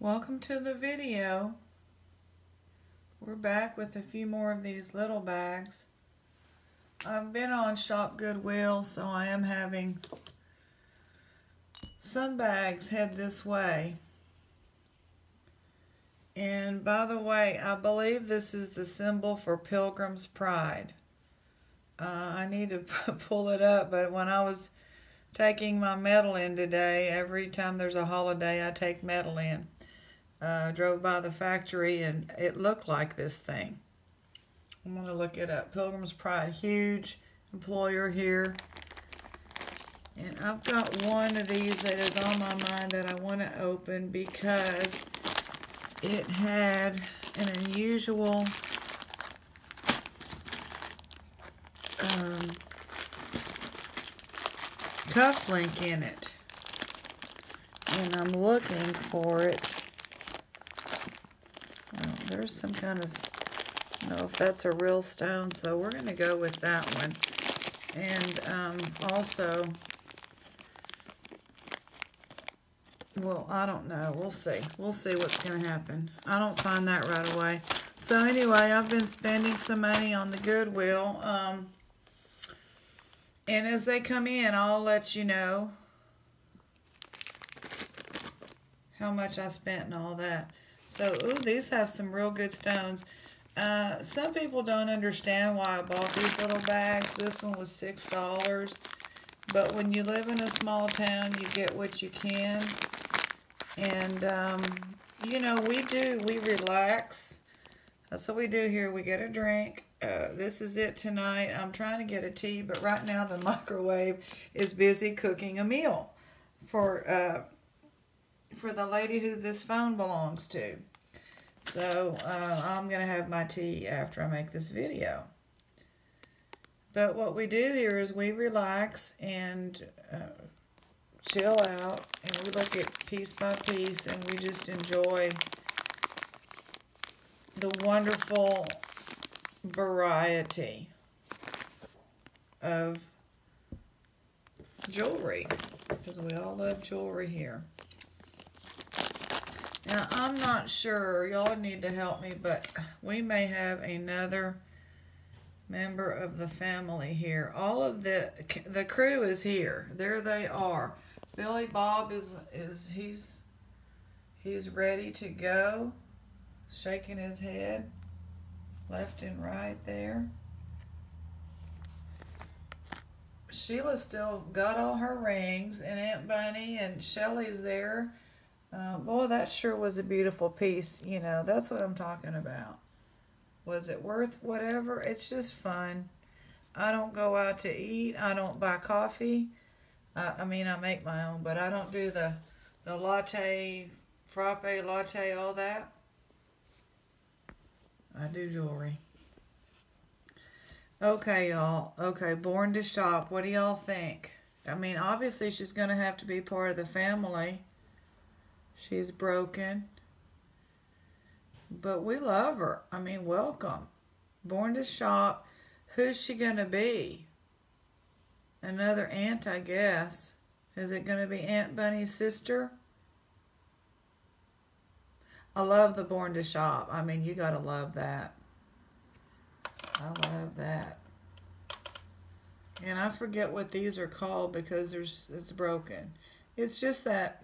Welcome to the video. We're back with a few more of these little bags. I've been on Shop Goodwill, so I am having some bags head this way. And by the way, I believe this is the symbol for Pilgrim's Pride. I need to pull it up, but when I was taking my metal in today, every time there's a holiday I take metal in. Drove by the factory and it looked like this thing. I'm going to look it up. Pilgrim's Pride, huge employer here. And I've got one of these that is on my mind that I want to open because it had an unusual cuff link in it. And I'm looking for it. There's some kind of, I don't know if that's a real stone, so we're going to go with that one. And also, well, I don't know. We'll see. We'll see what's going to happen. I don't find that right away. So anyway, I've been spending some money on the Goodwill. And as they come in, I'll let you know how much I spent and all that. So, ooh, these have some real good stones. Some people don't understand why I bought these little bags. This one was $6. But when you live in a small town, you get what you can. And, you know, we relax. That's what we do here. We get a drink. This is it tonight. I'm trying to get a tea, but right now the microwave is busy cooking a meal for the lady who this phone belongs to. So I'm going to have my tea after I make this video. But what we do here is we relax and chill out, and we look at piece by piece, and we just enjoy the wonderful variety of jewelry, because we all love jewelry here. Now, I'm not sure, y'all need to help me, but we may have another member of the family here. All of the crew is here. There they are. Billy Bob he's ready to go, shaking his head left and right there. Sheila's still got all her rings, and Aunt Bunny and Shelly's there. Boy, that sure was a beautiful piece. You know, that's what I'm talking about. Was it worth whatever? It's just fun. I don't go out to eat. I don't buy coffee. I mean, I make my own, but I don't do the latte, frappe latte, all that. I do jewelry. Okay, y'all. Okay, Born to Shop. What do y'all think? I mean, obviously she's going to have to be part of the family. She's broken. But we love her. I mean, welcome. Born to Shop. Who's she going to be? Another aunt, I guess. Is it going to be Aunt Bunny's sister? I love the Born to Shop. I mean, you got to love that. I love that. And I forget what these are called because it's broken. It's just that,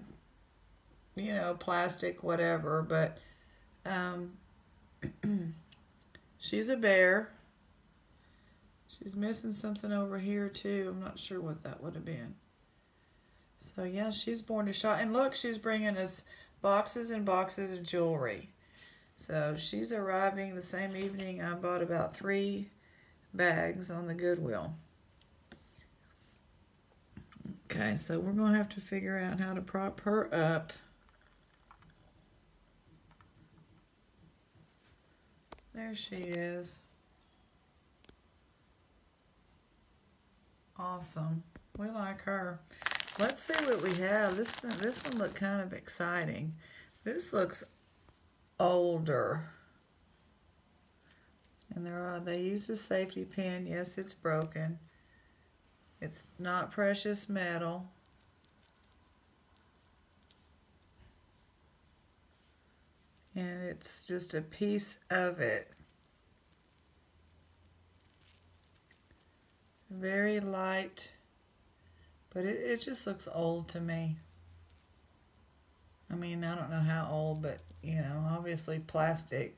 you know, plastic, whatever. But she's a bear. She's missing something over here too. I'm not sure what that would have been. So yeah, she's Born to Shop. And look, she's bringing us boxes and boxes of jewelry. So she's arriving the same evening. I bought about 3 bags on the Goodwill. Okay, so we're going to have to figure out how to prop her up. There she is. Awesome. We like her. Let's see what we have. This one looked kind of exciting. This looks older. And they used a safety pin. Yes, it's broken. It's not precious metal. it's just a piece of it. Very light, but it just looks old to me. I mean, I don't know how old, but, you know, obviously plastic.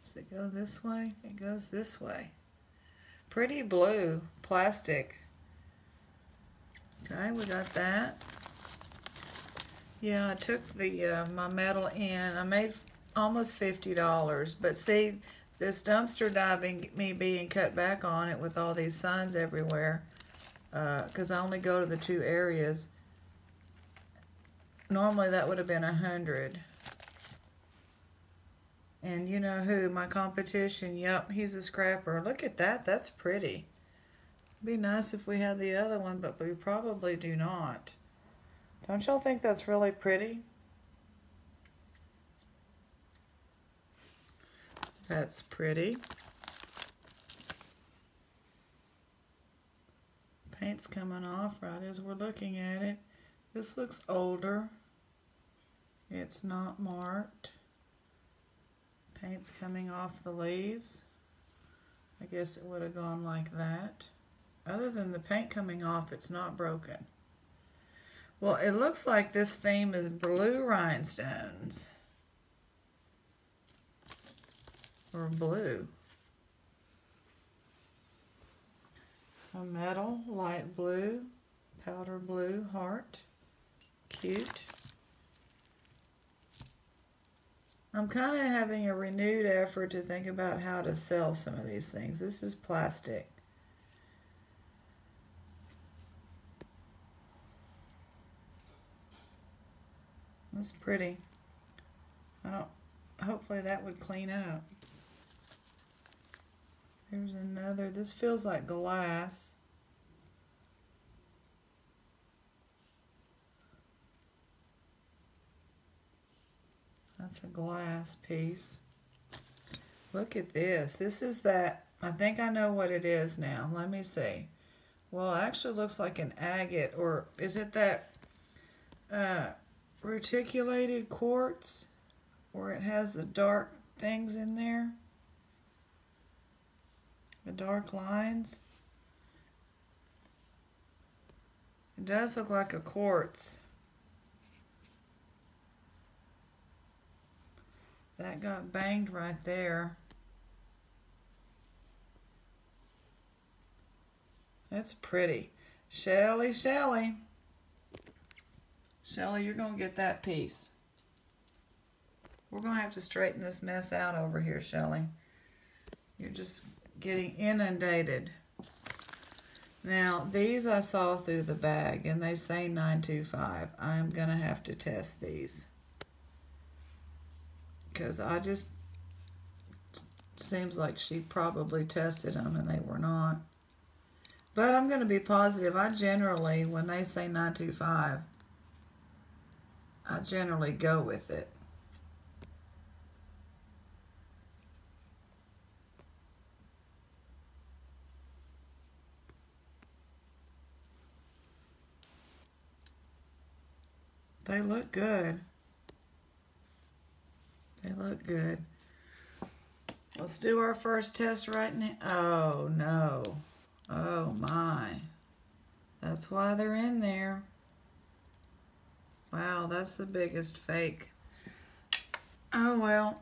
Does it go this way? It goes this way. Pretty blue plastic. Okay, we got that. Yeah, I took the my metal in. I made almost $50, but see, this dumpster diving, me being cut back on it with all these signs everywhere, because I only go to the 2 areas. Normally that would have been 100. And you know who? My competition. Yep, he's a scrapper. Look at that. That's pretty. It'd be nice if we had the other one, but we probably do not. Don't y'all think that's really pretty? That's pretty. Paint's coming off right as we're looking at it. This looks older. It's not marked. Paint's coming off the leaves. I guess it would have gone like that. Other than the paint coming off, it's not broken. Well, it looks like this theme is blue rhinestones. Or blue. A metal, light blue, powder blue, heart. Cute. I'm kind of having a renewed effort to think about how to sell some of these things. This is plastic. That's pretty. Hopefully that would clean up. There's another. This feels like glass. That's a glass piece. Look at this. This is that. I think I know what it is now. Let me see. Well, it actually looks like an agate, or is it that reticulated quartz where it has the dark things in there? The dark lines. It does look like a quartz. That got banged right there. That's pretty. Shelly, Shelly. Shelly, you're going to get that piece. We're going to have to straighten this mess out over here, Shelly. You're just getting inundated. Now, these I saw through the bag, and they say 925. I'm going to have to test these. Because I just, seems like she probably tested them and they were not. But I'm going to be positive. I generally, when they say 925, I generally go with it. They look good. They look good. Let's do our first test right now. Oh, no. Oh, my. That's why they're in there. Wow, that's the biggest fake. Oh, well.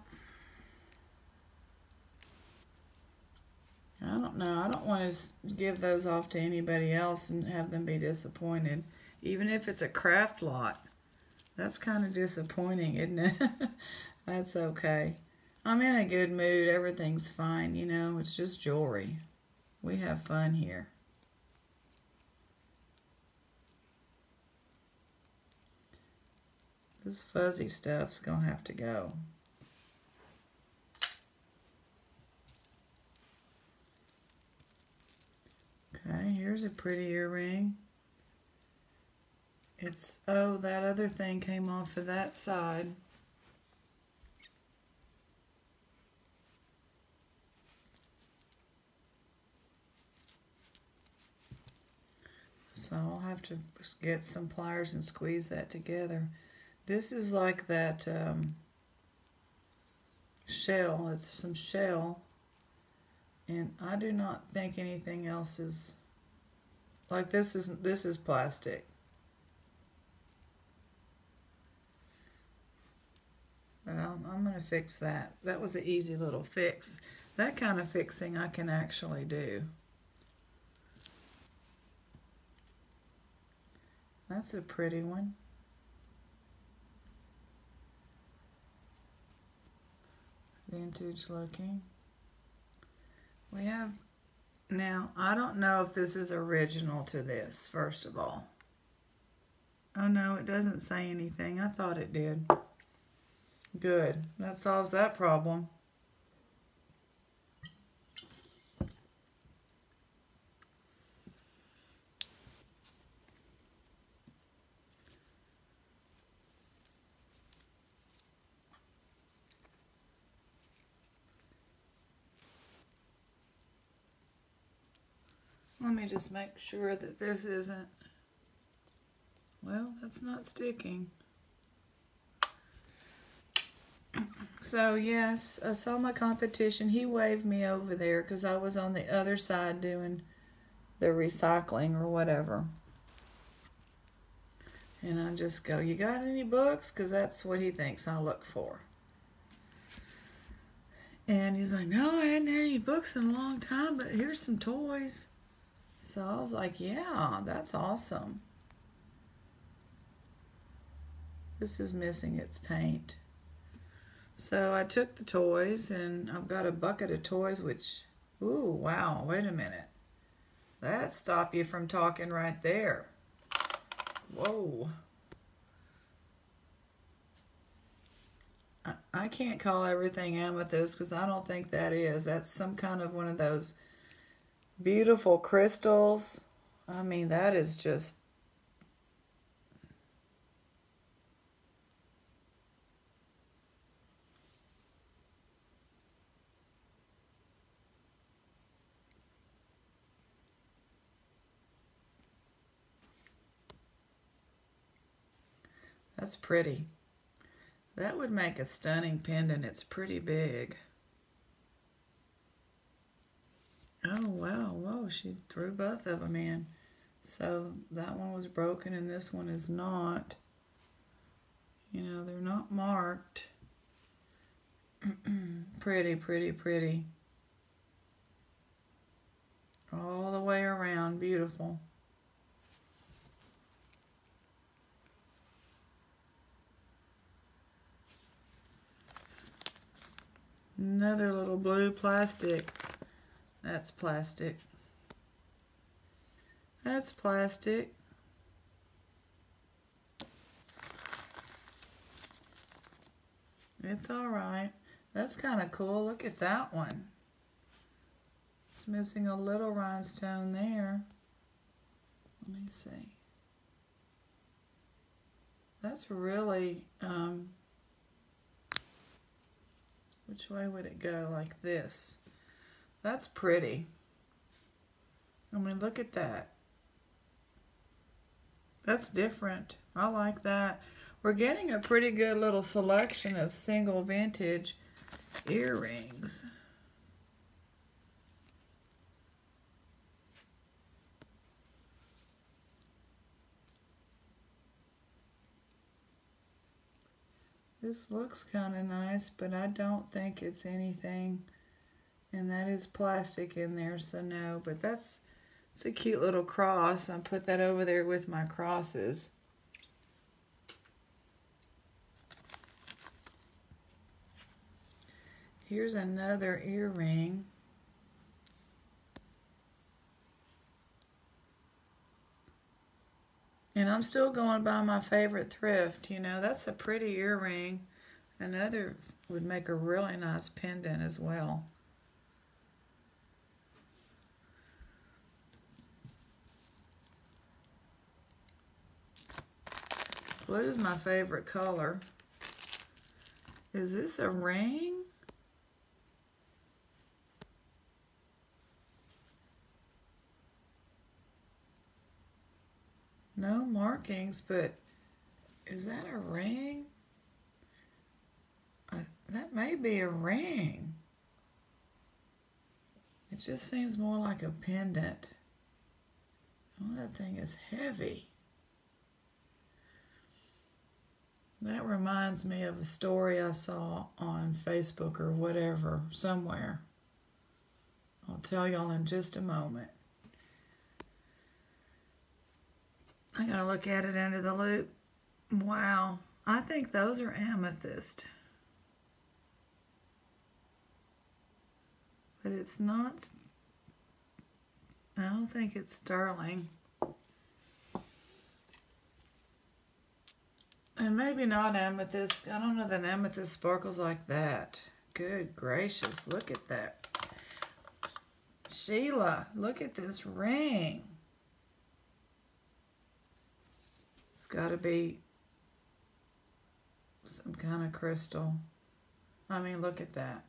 I don't know. I don't want to give those off to anybody else and have them be disappointed. Even if it's a craft lot. That's kind of disappointing, isn't it? That's okay. I'm in a good mood. Everything's fine, you know. It's just jewelry. We have fun here. This fuzzy stuff's going to have to go. Okay, here's a pretty earring. It's, oh, that other thing came off of that side. So I'll have to get some pliers and squeeze that together. This is like that shell. It's some shell. And I do not think anything else is like this is plastic. But I'm going to fix that. That was an easy little fix. That kind of fixing I can actually do. That's a pretty one. Vintage looking. We have, now I don't know if this is original to this, first of all. Oh no, it doesn't say anything. I thought it did. Good. That solves that problem. Let me just make sure that this isn't, well, that's not sticking. So yes, I saw my competition. He waved me over there because I was on the other side doing the recycling or whatever. And I just go, you got any books? Because that's what he thinks I look for. And he's like, no, I hadn't had any books in a long time, but here's some toys. So I was like, yeah, that's awesome. This is missing its paint. So I took the toys, and I've got a bucket of toys, which, ooh, wow, wait a minute. That stopped you from talking right there. Whoa. I can't call everything amethyst because I don't think that is. That's some kind of one of those beautiful crystals. I mean, that is just... That's pretty. That would make a stunning pendant. It's pretty big. Oh, wow. Whoa, she threw both of them in. So that one was broken and this one is not. You know, they're not marked. Pretty, pretty, pretty. All the way around. Beautiful. Another little blue plastic. That's plastic. That's plastic. It's all right. That's kind of cool. Look at that one. It's missing a little rhinestone there. Let me see. That's really, which way would it go? Like this. That's pretty. I mean, look at that. That's different. I like that. We're getting a pretty good little selection of single vintage earrings. This looks kind of nice, but I don't think it's anything. And that is plastic in there, so no. But it's a cute little cross. I put that over there with my crosses. Here's another earring. And I'm still going by my favorite thrift. You know, that's a pretty earring. Another would make a really nice pendant as well. Blue is my favorite color. Is this a ring? No markings, but is that a ring? That may be a ring. It just seems more like a pendant. Oh, that thing is heavy. That reminds me of a story I saw on Facebook or whatever, somewhere. I'll tell y'all in just a moment. I gotta look at it under the loupe. Wow, I think those are amethyst. But it's not, I don't think it's sterling. And maybe not amethyst. I don't know that amethyst sparkles like that. Good gracious, look at that. Sheila, look at this ring. It's got to be some kind of crystal. I mean, look at that.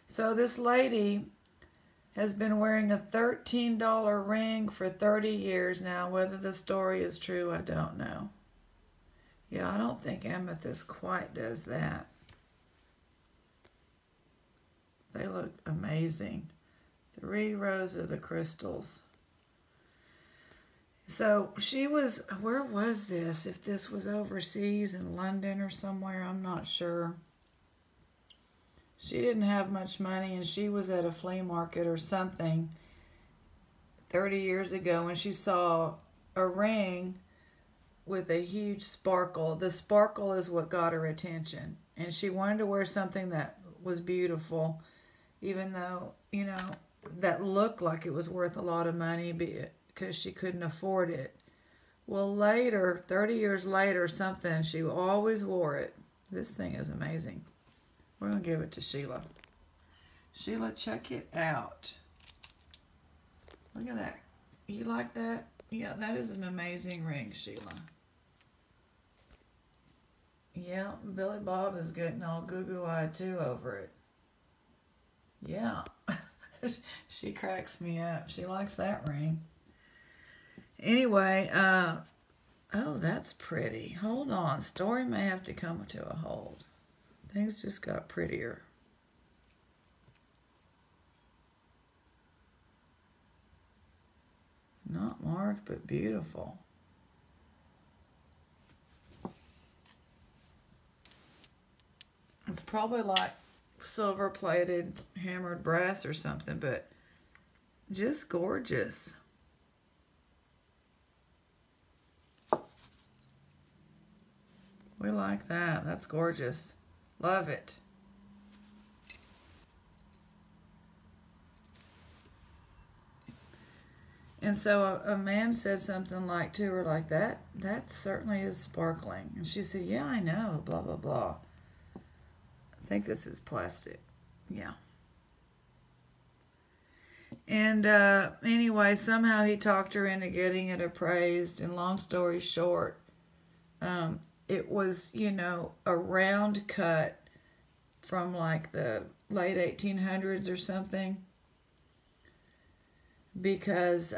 So this lady has been wearing a $13 ring for 30 years now. Whether the story is true, I don't know. Yeah, I don't think amethyst quite does that. They look amazing. 3 rows of the crystals. So she was, where was this? If this was overseas in London or somewhere, I'm not sure. She didn't have much money and she was at a flea market or something 30 years ago and she saw a ring with a huge sparkle. The sparkle is what got her attention. And she wanted to wear something that was beautiful, even though, you know, that looked like it was worth a lot of money because she couldn't afford it. Well, later, 30 years later, something, she always wore it. This thing is amazing. We're going to give it to Sheila. Sheila, check it out. Look at that. You like that? Yeah, that is an amazing ring, Sheila. Yeah, Billy Bob is getting all goo-goo-eyed too over it. Yeah. She cracks me up. She likes that ring. Anyway, oh, that's pretty. Hold on. Story may have to come to a hold. Things just got prettier. Not marked, but beautiful. It's probably like silver-plated hammered brass or something, but just gorgeous. We like that. That's gorgeous. Love it. And so a man said something like to her like that certainly is sparkling. And she said, yeah, I know, blah, blah, blah. I think this is plastic. Yeah. And anyway, somehow he talked her into getting it appraised. And long story short, it was, you know, a round cut from like the late 1800s or something. Because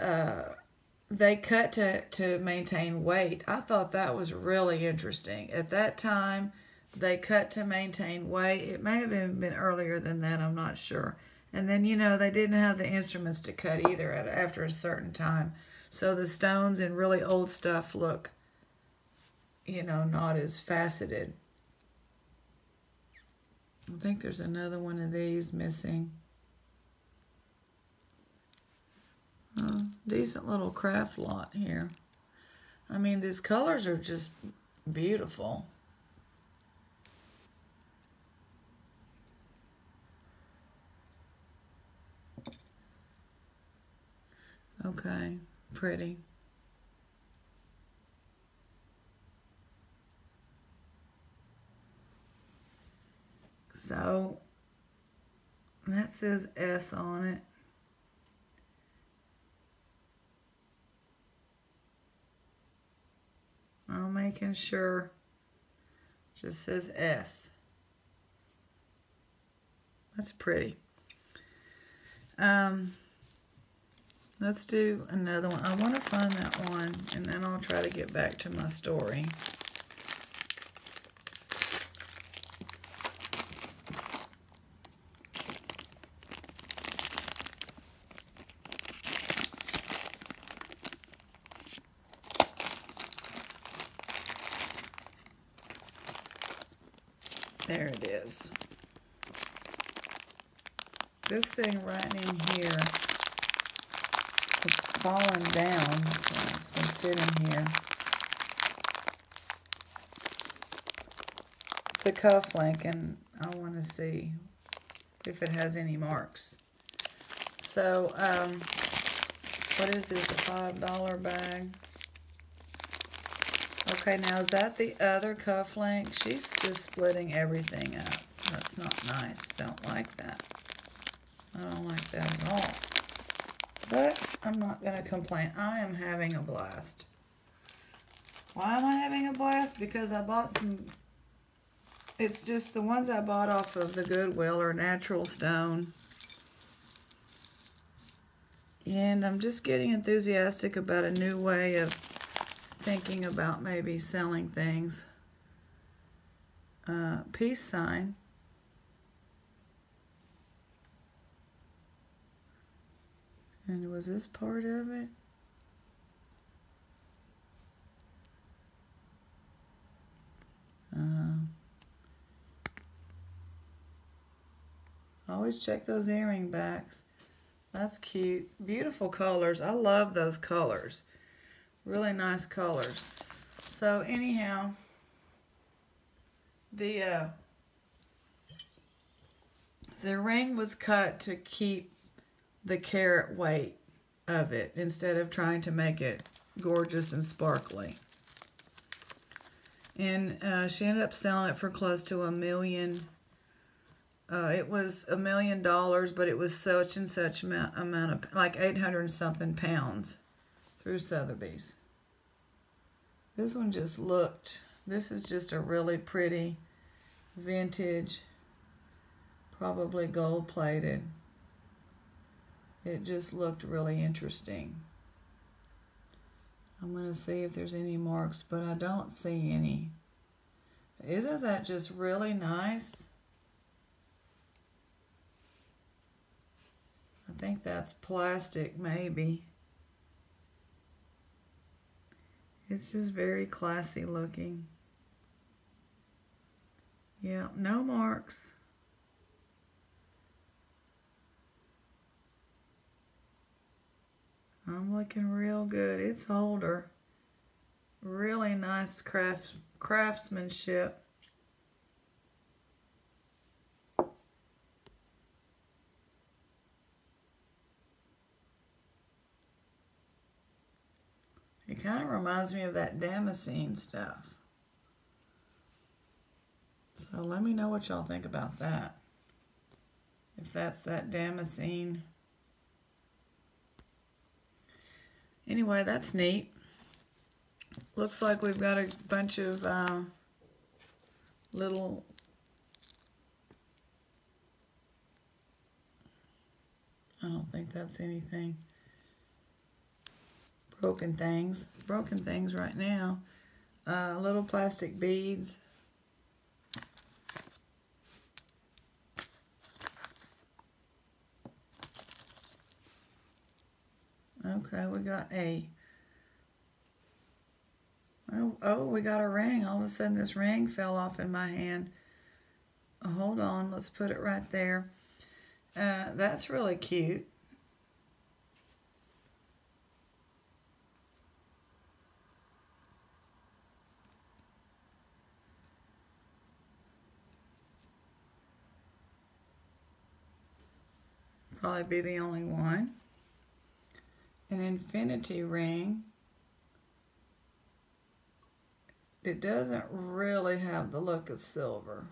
they cut to maintain weight. I thought that was really interesting. At that time, they cut to maintain weight. It may have even been earlier than that, I'm not sure. And then, you know, they didn't have the instruments to cut either after a certain time. So the stones and really old stuff look, you know, not as faceted. I think there's another one of these missing. Decent little craft lot here. I mean, these colors are just beautiful. Okay, pretty. So, that says S on it. I'm making sure. Just says S. That's pretty. Let's do another one. I want to find that one, and then I'll try to get back to my story. There it is. This thing right in here is falling down, so it's been sitting here. It's a cufflink, and I want to see if it has any marks. So, what is this, a $5 bag? Okay, now is that the other cufflink? She's just splitting everything up. That's not nice. Don't like that. I don't like that at all. But I'm not going to complain. I am having a blast. Why am I having a blast? Because I bought some... It's just the ones I bought off of the Goodwill are natural stone. And I'm just getting enthusiastic about a new way of thinking about maybe selling things. Peace sign. And was this part of it? Always check those earring backs. That's cute. Beautiful colors. I love those colors. Really nice colors. So anyhow, the ring was cut to keep the carat weight of it instead of trying to make it gorgeous and sparkly. And she ended up selling it for close to $1 million. It was $1 million, but it was such and such amount of, like 800 and something pounds through Sotheby's. This one just looked, this is just a really pretty vintage, probably gold plated. It just looked really interesting. I'm going to see if there's any marks, but I don't see any. Isn't that just really nice? I think that's plastic, maybe. It's just very classy looking. Yeah, no marks. I'm looking real good. It's older. Really nice craftsmanship. It kind of reminds me of that Damascene stuff. So let me know what y'all think about that. If that's that Damascene. Anyway, that's neat. Looks like we've got a bunch of little I don't think that's anything. Broken things right now. Little plastic beads. Okay, we got we got a ring. All of a sudden this ring fell off in my hand. Hold on, let's put it right there. That's really cute. Probably be the only one. An infinity ring. It doesn't really have the look of silver.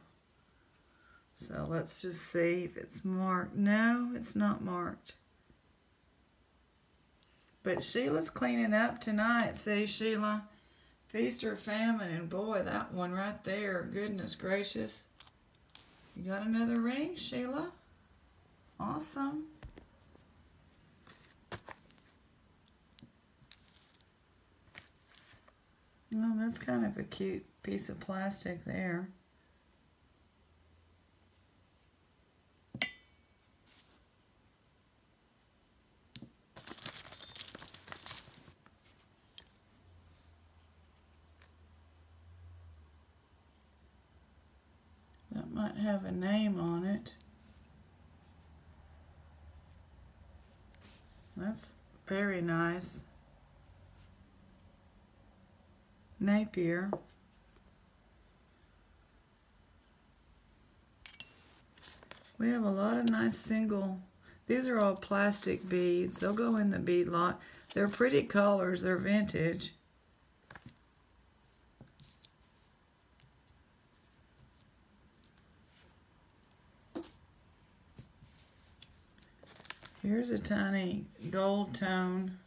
So let's just see if it's marked. No, it's not marked. But Sheila's cleaning up tonight. See, Sheila? Feast or famine. And boy, that one right there. Goodness gracious. You got another ring, Sheila? Awesome. Well, that's kind of a cute piece of plastic there. That Might have a name on it. That's very nice. Napier. We have a lot of nice single. These are all plastic beads. They'll go in the bead lot. They're pretty colors. They're vintage. Here's a tiny gold tone.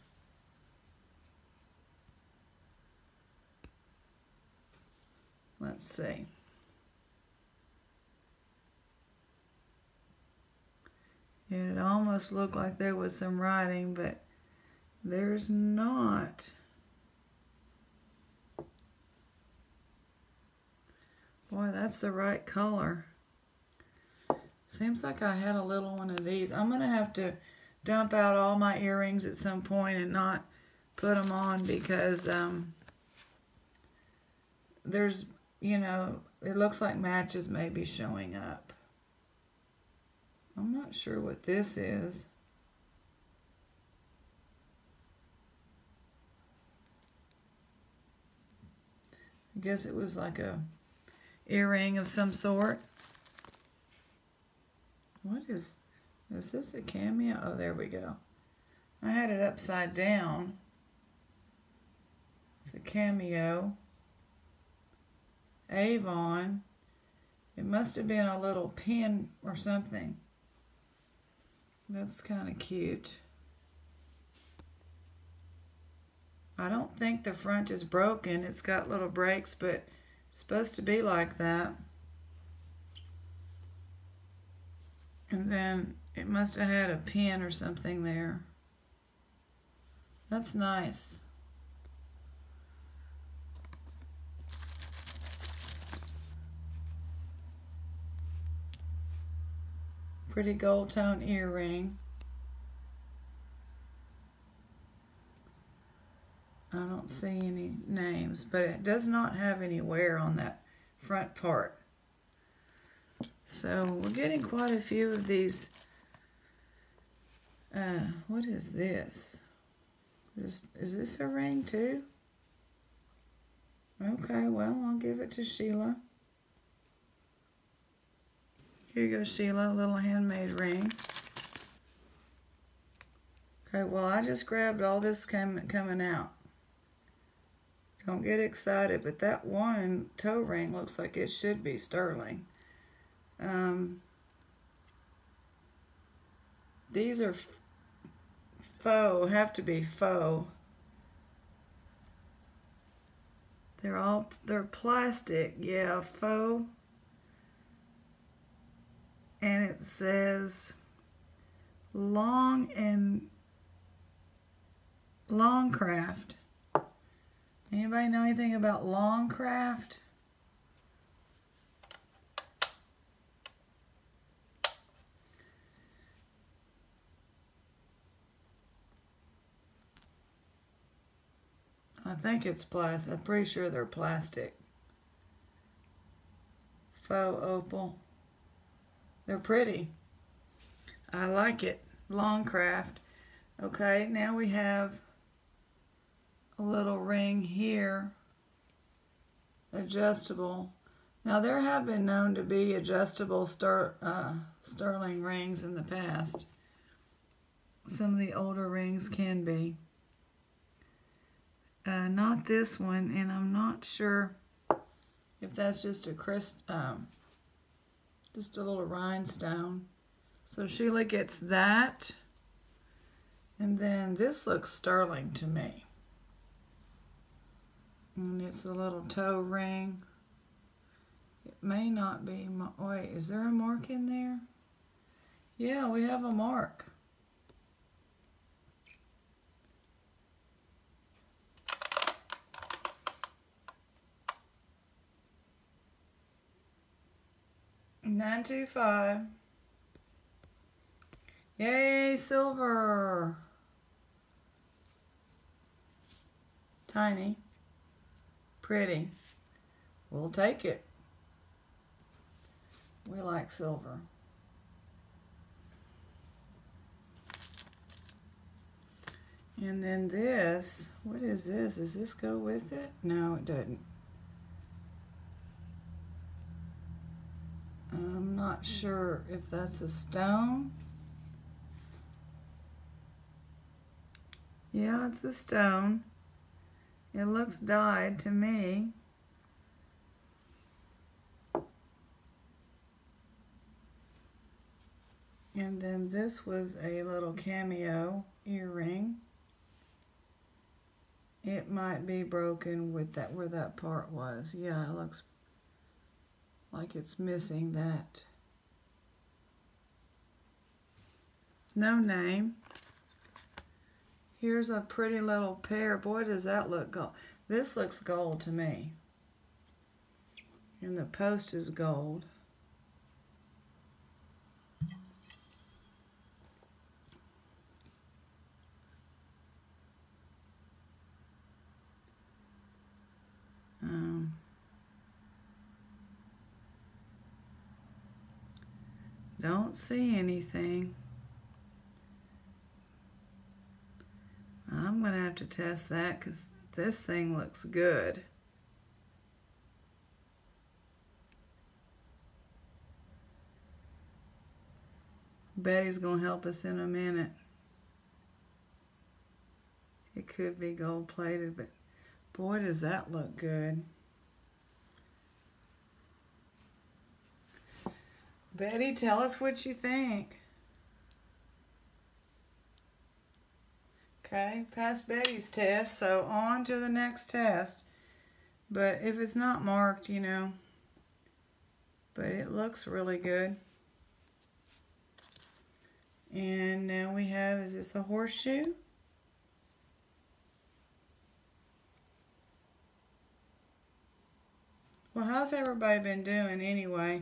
Let's see. It almost looked like there was some writing, but there's not. Boy, that's the right color. Seems like I had a little one of these. I'm going to have to dump out all my earrings at some point and not put them on because there's, you know, it looks like matches may be showing up. I'm not sure what this is. I guess it was like a earring of some sort. What is this a cameo? Oh, there we go. I had it upside down. It's a cameo. Avon. It must have been a little pin or something. That's kind of cute. I don't think the front is broken. It's got little breaks, but it's supposed to be like that. And then it must have had a pin or something there. That's nice. Pretty gold tone earring. I don't see any names, but it does not have any wear on that front part. So we're getting quite a few of these. What is this? Is this a ring too? Okay, well, I'll give it to Sheila. Here you go, Sheila, a little handmade ring. Okay, well, I just grabbed all this coming out. Don't get excited, but that one toe ring looks like it should be sterling. These are faux, have to be faux. They're plastic, yeah, faux. And it says Longcraft. Anybody know anything about Longcraft? I think it's plastic. I'm pretty sure they're plastic. Faux opal. They're pretty. I like it. Longcraft. Okay, now we have a little ring here. Adjustable. Now there have been known to be adjustable sterling rings in the past. Some of the older rings can be. Not this one, and I'm not sure if that's just just a little rhinestone. So Sheila gets that, and then this looks sterling to me. And it's a little toe ring. It may not be, wait, is there a mark in there? Yeah, we have a mark. $925. Yay, silver. Tiny. Pretty. We'll take it. We like silver. And then this, what is this? Does this go with it? No, it doesn't. I'm not sure if that's a stone. Yeah, it's a stone. It looks dyed to me. And then this was a little cameo earring. It might be broken with that where that part was. Yeah, it looks like it's missing that. No name. Here's a pretty little pair. Boy, does that look gold. This looks gold to me. And the post is gold. Don't see anything. I'm going to have to test that because this thing looks good. Betty's going to help us in a minute. It could be gold plated, but boy, does that look good. Betty, tell us what you think. Okay, passed Betty's test, so on to the next test. But if it's not marked, you know, but it looks really good. And now we have, is this a horseshoe? Well, how's everybody been doing anyway?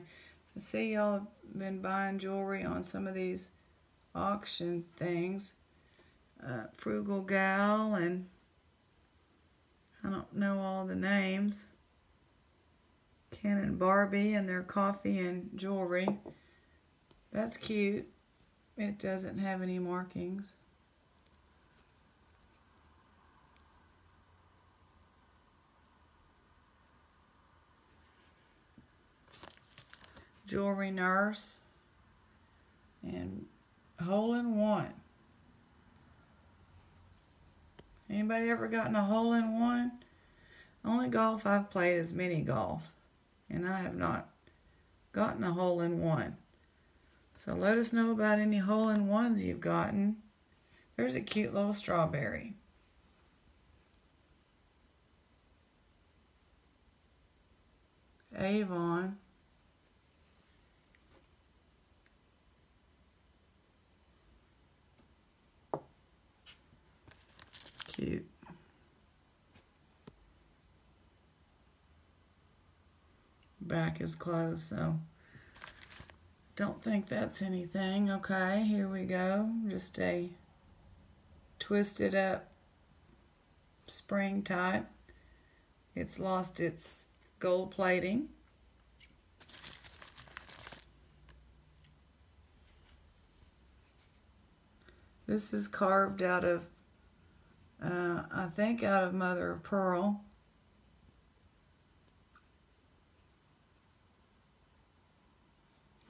I see y'all have been buying jewelry on some of these auction things. Frugal Gal, and I don't know all the names. Ken and Barbie and their coffee and jewelry. That's cute. It doesn't have any markings. Jewelry Nurse and Hole in One. Anybody ever gotten a hole in one? Only golf I've played is mini golf, and I have not gotten a hole in one. So let us know about any hole in ones you've gotten. There's a cute little strawberry. Avon. Cute. Back is closed, so don't think that's anything. Okay, here we go. Just a twisted up spring type. It's lost its gold plating. This is carved out of I think out of mother of pearl.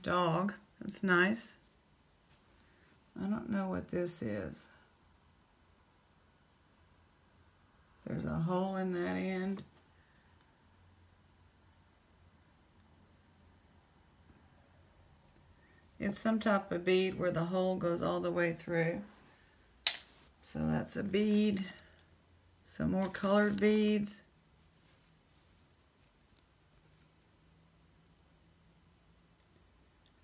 Dog. That's nice. I don't know what this is. There's a hole in that end. It's some type of bead where the hole goes all the way through. So that's a bead. Some more colored beads.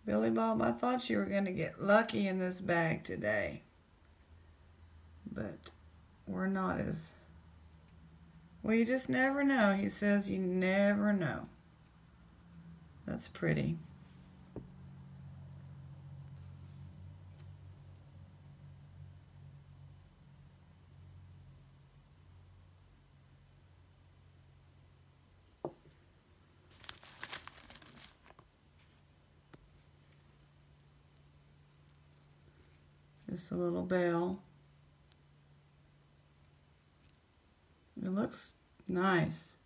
Billy Bob, I thought you were going to get lucky in this bag today. But we're not as... Well, you just never know. He says you never know. That's pretty. Just a little bell. It looks nice.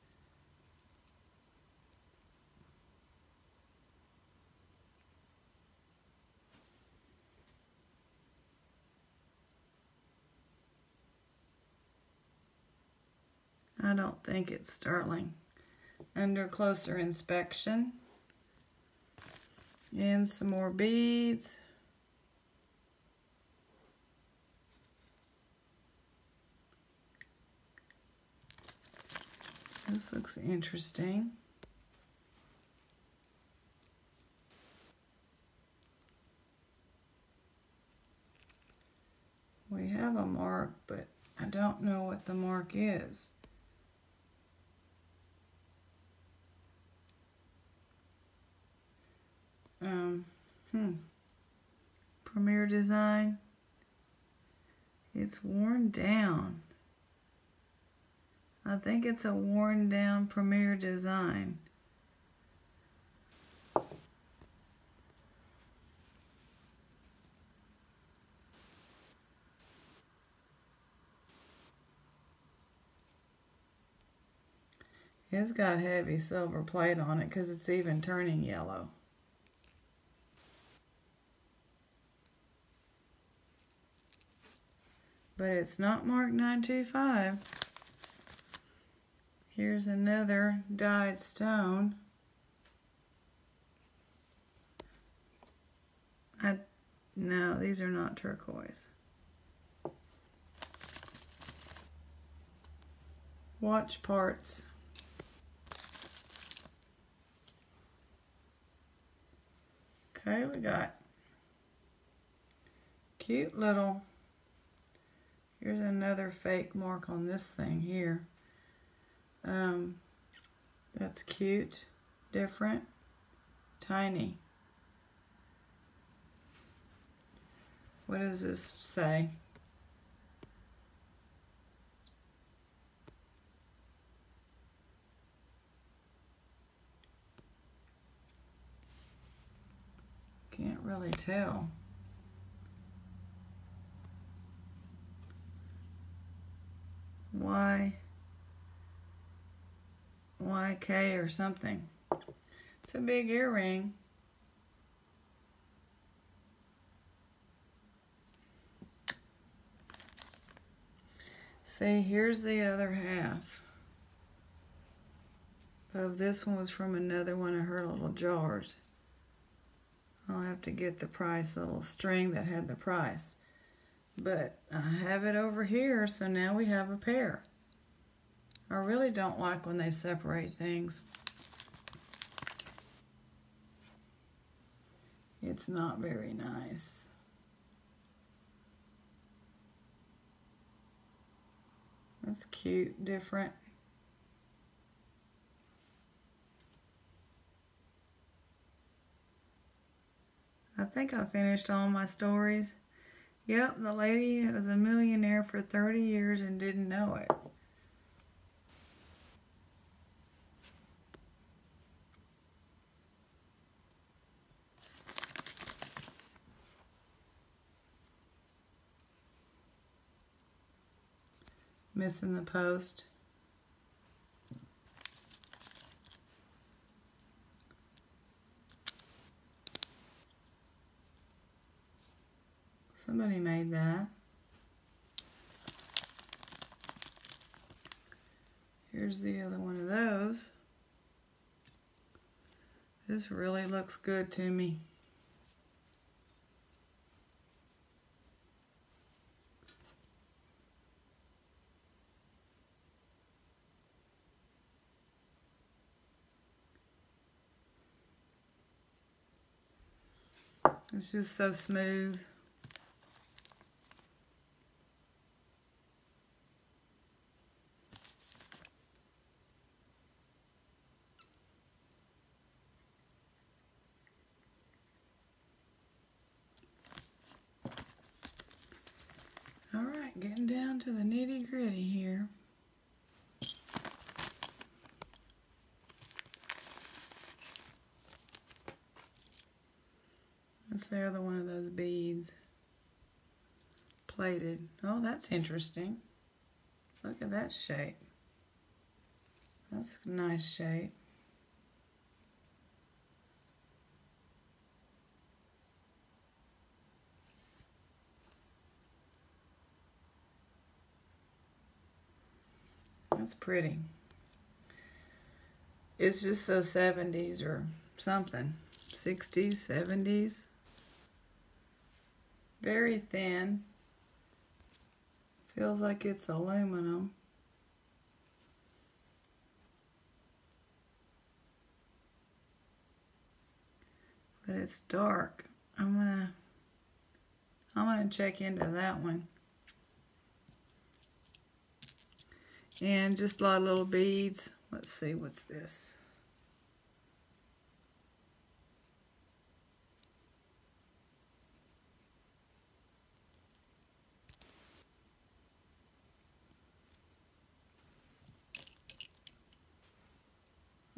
I don't think it's sterling. Under closer inspection. And some more beads. This looks interesting. We have a mark, but I don't know what the mark is. Premier Design. It's worn down. I think it's a worn down Premier Design. It's got heavy silver plate on it because it's even turning yellow. But it's not marked 925. Here's another dyed stone. No, these are not turquoise. Watch parts. Okay, we got cute little, here's another fake mark on this thing here. That's cute, different, tiny. What does this say? Can't really tell. YK or something. It's a big earring. See, here's the other half of this one was from another one of her little jars. I'll have to get the price, little string that had the price. But I have it over here, so now we have a pair. I really don't like when they separate things. It's not very nice. That's cute, different. I think I finished all my stories. Yep, the lady was a millionaire for 30 years and didn't know it. Missing the post. Somebody made that. Here's the other one of those. This really looks good to me. It's just so smooth. All right, getting down to the nitty-gritty here. That's the other one of those beads. plated. Oh, that's interesting. Look at that shape. That's a nice shape. That's pretty. It's just so 70s or something. 60s, 70s. Very thin. Feels like it's aluminum. But it's dark. I'm gonna check into that one. And just a lot of little beads. Let's see, what's this?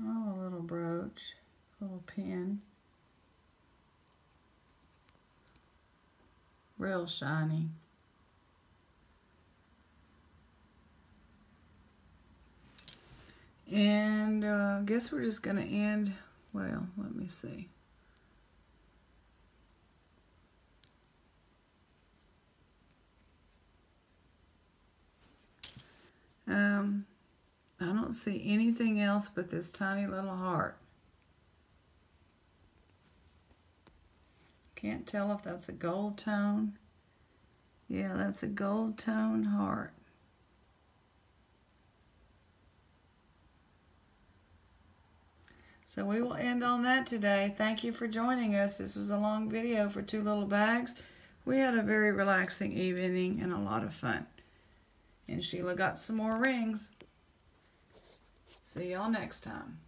Oh, a little brooch, a little pin. Real shiny. And I guess we're just going to end, well, let me see. I don't see anything else but this tiny little heart. Can't tell if that's a gold tone. Yeah, that's a gold tone heart. So we will end on that today. Thank you for joining us. This was a long video for 2 little bags. We had a very relaxing evening and a lot of fun. And Sheila got some more rings. See y'all next time.